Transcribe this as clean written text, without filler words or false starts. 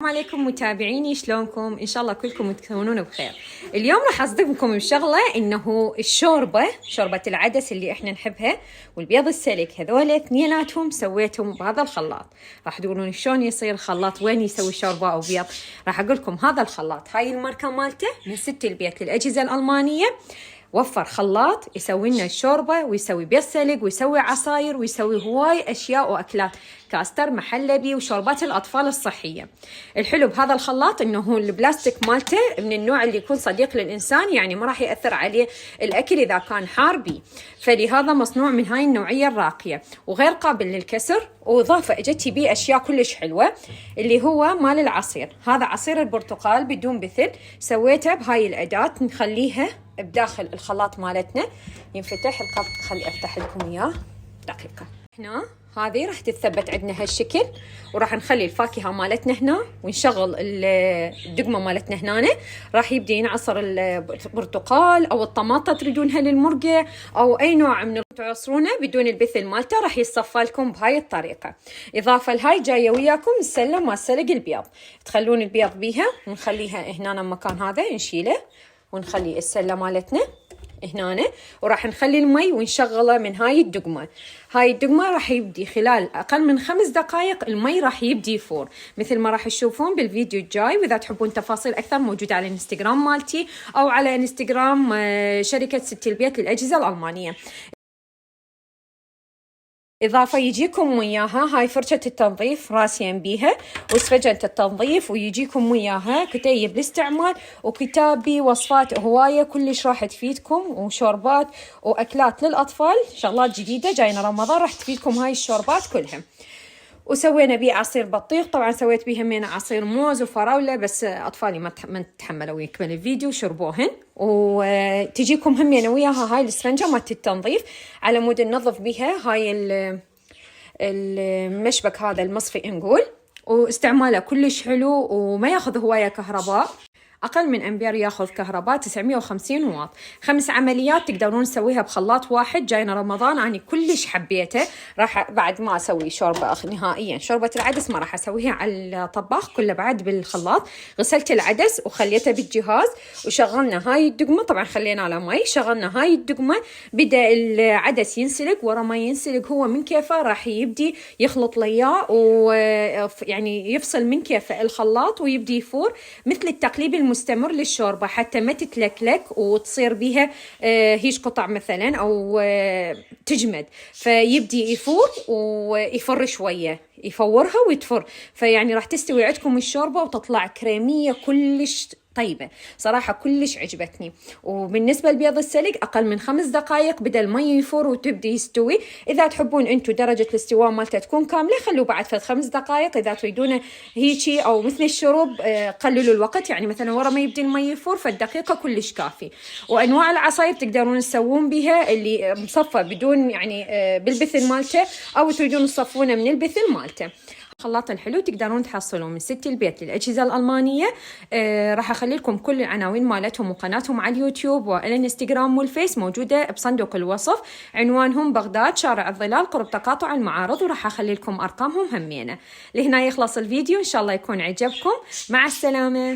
السلام عليكم متابعيني، شلونكم؟ ان شاء الله كلكم تكونون بخير. اليوم راح اصدمكم بشغله، انه شوربه العدس اللي احنا نحبها والبيض السلك، هذول اثنيناتهم سويتهم بهذا الخلاط. راح تقولون شلون يصير خلاط، وين يسوي شوربه او بيض؟ راح اقول لكم هذا الخلاط، هاي الماركه مالته من ست البيت للاجهزه الالمانيه. وفر خلاط يسوي لنا الشوربه ويسوي بيض سلق ويسوي عصاير ويسوي هواي اشياء واكلات، كاستر، محلبي، وشوربات الاطفال الصحيه. الحلو بهذا الخلاط انه هو البلاستيك مالته من النوع اللي يكون صديق للانسان، يعني ما راح ياثر عليه الاكل اذا كان حار بيه، فلهذا مصنوع من هاي النوعيه الراقيه وغير قابل للكسر. واضافه اجت بيه اشياء كلش حلوه اللي هو مال العصير. هذا عصير البرتقال بدون بثل، سويته بهاي الاداه، نخليها بداخل الخلاط مالتنا ينفتح القط. خلي افتح لكم اياه دقيقه. هنا هذه راح تتثبت عندنا هالشكل، وراح نخلي الفاكهه مالتنا هنا ونشغل الدقمه مالتنا هنا. راح يبدي ينعصر البرتقال او الطماطه تريدونها للمرقه او اي نوع من تعصرونه بدون البثل مالته، راح يصفى لكم بهاي الطريقه. اضافه لهاي جايه وياكم السله مال سلق البيض، تخلون البيض بيها ونخليها هنا مكان هذا نشيله ونخلي السله مالتنا هنا، وراح نخلي المي ونشغله من هاي الدقمة. هاي الدقمة راح يبدي خلال أقل من 5 دقائق المي راح يبدي يفور مثل ما راح تشوفون بالفيديو الجاي. وإذا تحبون تفاصيل أكثر موجودة على الانستغرام مالتي أو على انستغرام شركة ست البيت للأجهزة الألمانية. إضافة يجيكم وياها هاي فرشة التنظيف راسين بيها وسفنجة التنظيف، ويجيكم وياها كتيب الاستعمال وكتابي وصفات هواية كلش راح تفيدكم، وشوربات وأكلات للأطفال، شغلات جديدة جاينا رمضان راح تفيدكم هاي الشوربات كلها. وسوينا بيه عصير بطيخ، طبعا سويت بيه همين عصير موز وفراولة، بس أطفالي ما تحملوا يكمل الفيديو وشربوهن. وتجيكم همين وياها هاي الاسفنجة مالت التنظيف على مود ننظف بيها هاي المشبك هذا المصفي نقول. واستعماله كلش حلو وما ياخذ هواية كهرباء، أقل من أمبير ياخذ كهرباء 950 واط. 5 عمليات تقدرون تسويها بخلاط واحد. جاينا رمضان أنا كلش حبيته. راح بعد ما أسوي شوربة نهائيا، شوربة العدس ما راح أسويها على الطباخ كله بعد بالخلاط. غسلت العدس وخليته بالجهاز وشغلنا هاي الدقمة، طبعا خلينا على مي، شغلنا هاي الدقمة. بدأ العدس ينسلق، ورا ما ينسلق هو من كيفه راح يبدي يخلط لياه، ويعني يفصل من كيفه الخلاط ويبدي يفور مثل التقليب مستمر للشوربة حتى ما تتلكلك وتصير بيها هيش قطع مثلا أو تجمد، فيبدي يفور ويفر شوية، يفورها ويتفر، فيعني راح تستوي عندكم الشوربة وتطلع كريمية كلش طيبة صراحة، كلش عجبتني. وبالنسبة لبيض السلق أقل من 5 دقائق بدأ المي يفور وتبدأ يستوي. إذا تحبون أنتو درجة الاستواء مالته تكون كاملة خلوا بعد 5 دقائق. إذا تريدونه هيجي أو مثل الشرب قللوا الوقت، يعني مثلا ورا ما يبدأ المي يفور فالدقيقة كلش كافي. وأنواع العصاير تقدرون تسوون بها اللي مصفى بدون يعني بالبثل مالته، أو تريدون تصفونه من البثل مالته. خلاط الحلو تقدرون تحصلون من ست البيت للأجهزة الألمانية. راح أخلي لكم كل العناوين مالتهم وقناتهم على اليوتيوب والانستغرام والفيس موجودة بصندوق الوصف. عنوانهم بغداد شارع الظلال قرب تقاطع المعارض، وراح أخلي لكم أرقامهم همينة. لهنا يخلص الفيديو، إن شاء الله يكون عجبكم. مع السلامة.